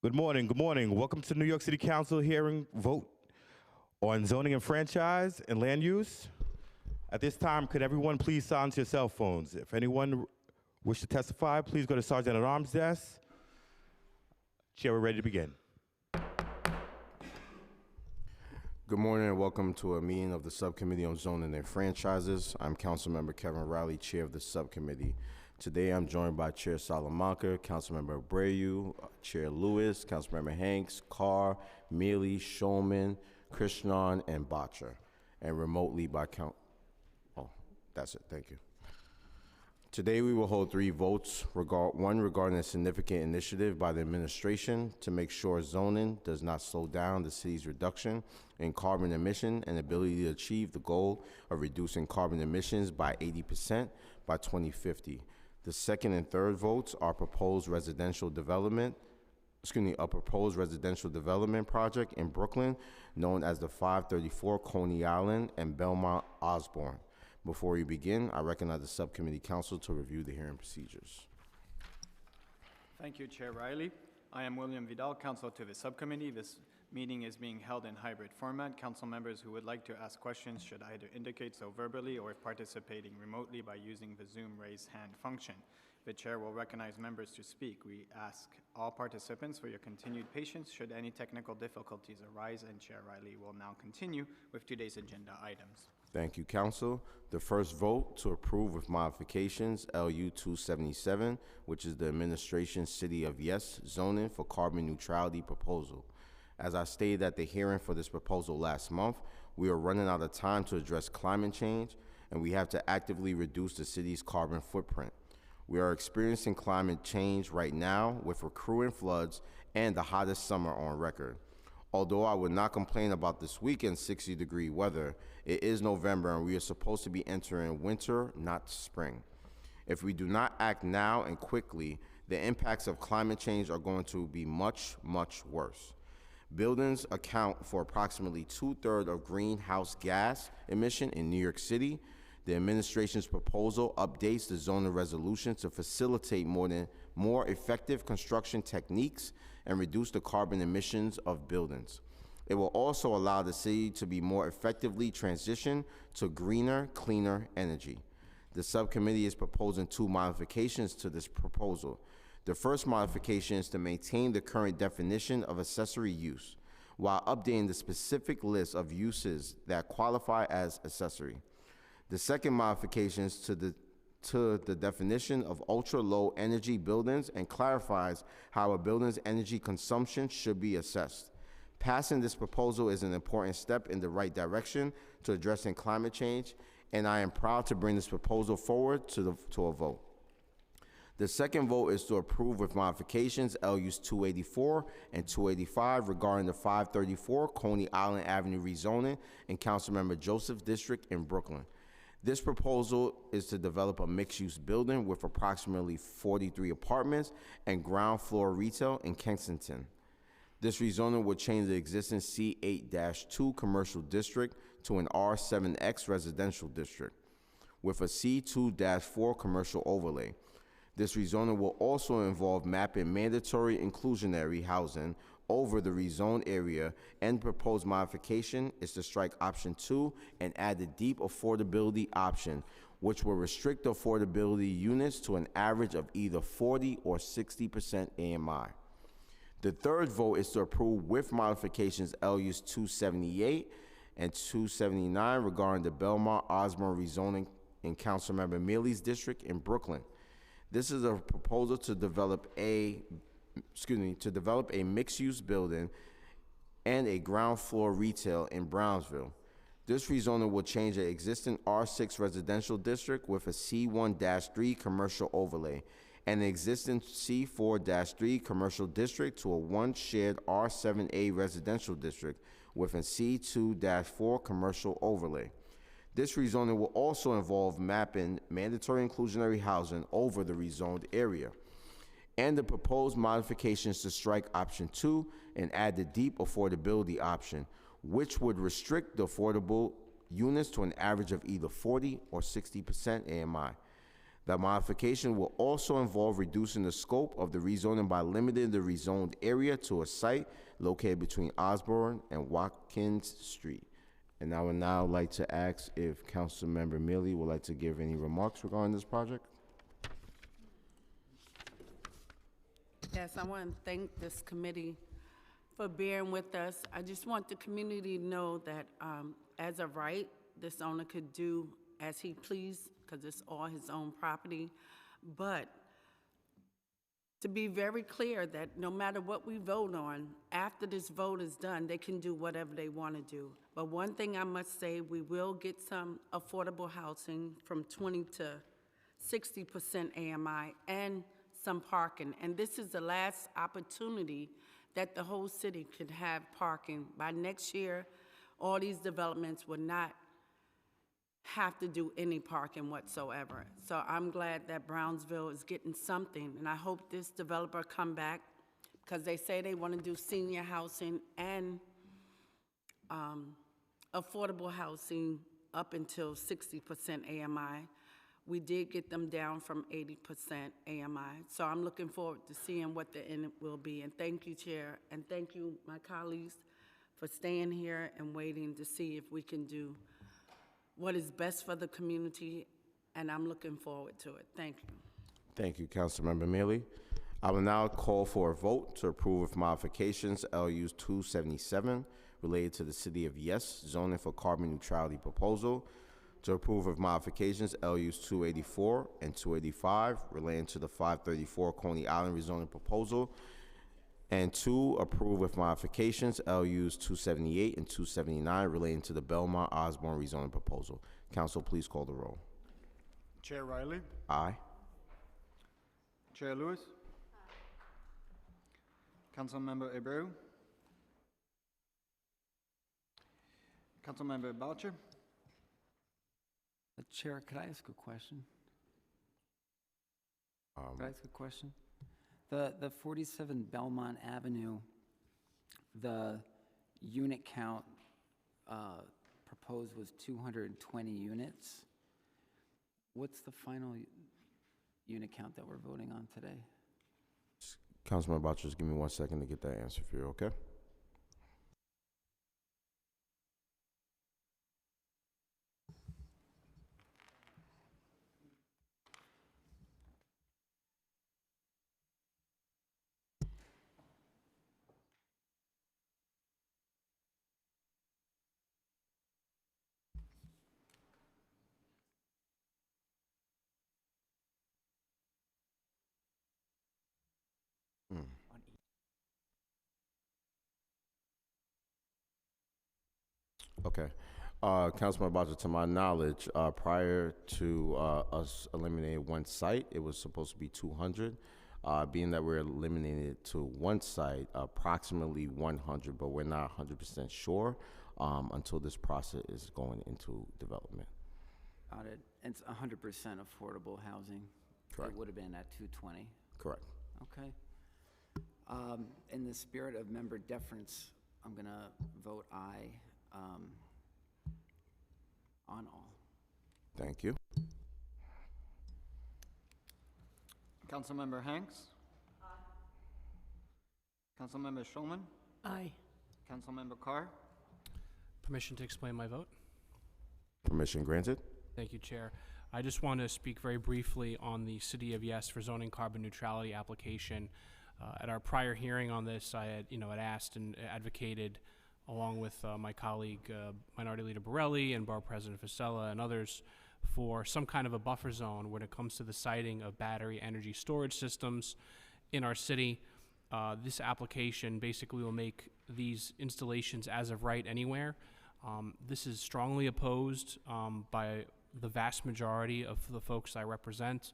Good morning. Good morning. Welcome to New York City Council hearing vote on zoning and franchise and land use. At this time, could everyone please silence your cell phones? If anyone wish to testify, please go to Sergeant at Arms desk. Chair, we're ready to begin. Good morning and welcome to a meeting of the Subcommittee on Zoning and Franchises. I'm Councilmember Kevin Riley, Chair of the Subcommittee. Today I'm joined by Chair Salamanca, Councilmember Abreu, Chair Lewis, Councilmember Hanks, Carr, Mealy, Shulman, Krishnan, and Botcher, and remotely by that's it, thank you. Today we will hold three votes, one regarding a significant initiative by the administration to make sure zoning does not slow down the city's reduction in carbon emission and ability to achieve the goal of reducing carbon emissions by 80% by 2050. The second and third votes are a proposed residential development project in Brooklyn known as the 534 Coney Island and Belmont Osborne. Before we begin, I recognize the subcommittee counsel to review the hearing procedures. Thank you, Chair Riley. I am William Vidal, counsel to the subcommittee. This meeting is being held in hybrid format. Council members who would like to ask questions should either indicate so verbally or if participating remotely by using the Zoom raise hand function. The chair will recognize members to speak. We ask all participants for your continued patience should any technical difficulties arise, and Chair Riley will now continue with today's agenda items. Thank you, Council. The first vote to approve with modifications, LU 277, which is the Administration City of Yes zoning for carbon neutrality proposal. As I stated at the hearing for this proposal last month, we are running out of time to address climate change, and we have to actively reduce the city's carbon footprint. We are experiencing climate change right now with recurring floods and the hottest summer on record. Although I would not complain about this weekend's 60-degree weather, it is November and we are supposed to be entering winter, not spring. If we do not act now and quickly, the impacts of climate change are going to be much, much worse. Buildings account for approximately 2/3 of greenhouse gas emission in New York City. The administration's proposal updates the zoning resolution to facilitate more effective construction techniques and reduce the carbon emissions of buildings. It will also allow the city to be more effectively transition to greener, cleaner energy. The subcommittee is proposing two modifications to this proposal. The first modification is to maintain the current definition of accessory use, while updating the specific list of uses that qualify as accessory. The second modification is to the definition of ultra-low energy buildings and clarifies how a building's energy consumption should be assessed. Passing this proposal is an important step in the right direction to addressing climate change, and I am proud to bring this proposal forward to a vote. The second vote is to approve with modifications LUs 284 and 285 regarding the 534 Coney Island Avenue rezoning in Councilmember Joseph's district in Brooklyn. This proposal is to develop a mixed-use building with approximately 43 apartments and ground floor retail in Kensington. This rezoning would change the existing C8-2 commercial district to an R7X residential district with a C2-4 commercial overlay. This rezoning will also involve mapping mandatory inclusionary housing over the rezoned area, and proposed modification is to strike option 2 and add the deep affordability option, which will restrict the affordability units to an average of either 40 or 60% AMI. The third vote is to approve with modifications LUs 278 and 279 regarding the Belmont Osborne rezoning in Councilmember Mealy's district in Brooklyn. This is a proposal to develop a mixed-use building and a ground floor retail in Brownsville. This rezoning will change the existing R6 residential district with a C1-3 commercial overlay and an existing C4-3 commercial district to a one shared R7A residential district with a C2-4 commercial overlay. This rezoning will also involve mapping mandatory inclusionary housing over the rezoned area, and the proposed modifications to strike option 2 and add the deep affordability option, which would restrict the affordable units to an average of either 40 or 60% AMI. The modification will also involve reducing the scope of the rezoning by limiting the rezoned area to a site located between Osborne and Watkins Street. And I would now like to ask if Councilmember Mealy would like to give any remarks regarding this project. Yes, I want to thank this committee for bearing with us. I just want the community to know that as of right, this owner could do as he pleased because it's all his own property. But to be very clear that no matter what we vote on, after this vote is done, they can do whatever they want to do. But one thing I must say, we will get some affordable housing from 20 to 60% AMI and some parking. And this is the last opportunity that the whole city could have parking. By next year, all these developments would not have to do any parking whatsoever. So I'm glad that Brownsville is getting something, and I hope this developer come back because they say they want to do senior housing and affordable housing up until 60% AMI. We did get them down from 80% AMI. So I'm looking forward to seeing what the end will be. And thank you, Chair, and thank you, my colleagues, for staying here and waiting to see if we can do what is best for the community, and I'm looking forward to it. Thank you. Thank you, Councilmember Mealy. I will now call for a vote to approve with modifications LUs 277 related to the City of Yes zoning for carbon neutrality proposal, to approve of modifications LUs 284 and 285 relating to the 534 Coney Island rezoning proposal, and 2, approve with modifications LUs 278 and 279 relating to the Belmont Osborne rezoning proposal. Council, please call the roll. Chair Riley? Aye. Chair Lewis? Councilmember Abreu? Councilmember Boucher? Chair, could I ask a question? Could I ask a question? The 47 Belmont Avenue, the unit count proposed was 220 units. What's the final unit count that we're voting on today? Councilman Boucher, just give me 1 second to get that answer for you, okay? Okay. Councilman Boucher, to my knowledge, prior to us eliminating one site, it was supposed to be 200. Being that we're eliminating it to one site, approximately 100, but we're not 100% sure until this process is going into development. Got it. It's 100% affordable housing. Correct. It would have been at 220. Correct. Okay. In the spirit of member deference, I'm going to vote aye on all. Thank you. Councilmember Hanks? Aye. Councilmember Schulman? Aye. Councilmember Carr? Permission to explain my vote? Permission granted. Thank you, Chair. I just want to speak very briefly on the City of Yes for zoning carbon neutrality application. At our prior hearing on this, I had asked and advocated, along with my colleague, Minority Leader Borelli and Borough President Fasella and others, for some kind of a buffer zone when it comes to the siting of battery energy storage systems in our city. This application basically will make these installations as of right anywhere. This is strongly opposed by the vast majority of the folks I represent.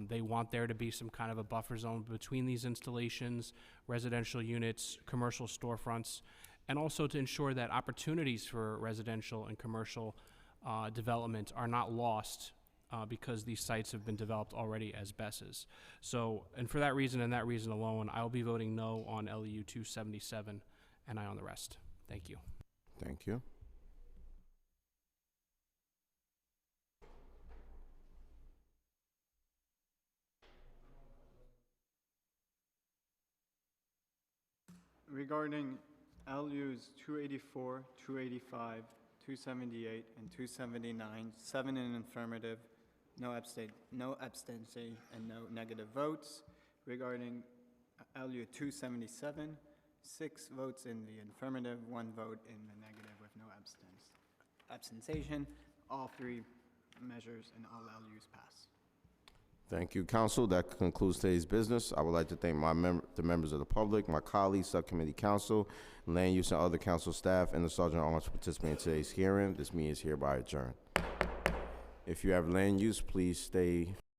They want there to be some kind of a buffer zone between these installations, residential units, commercial storefronts, and also to ensure that opportunities for residential and commercial development are not lost because these sites have been developed already as BESS. So, and for that reason and that reason alone, I will be voting no on LEU 277 and aye on the rest. Thank you. Thank you. regarding LUs 284, 285, 278, and 279, 7 in affirmative, no abstention, and no negative votes. Regarding LU 277, 6 votes in the affirmative, 1 vote in the negative with no abstention. All 3 measures and all LUs pass. Thank you, council. That concludes today's business. I would like to thank the members of the public, my colleagues, subcommittee council, land use and other council staff, and the Sergeant at Arms for participating in today's hearing. This meeting is hereby adjourned. If you have land use, please stay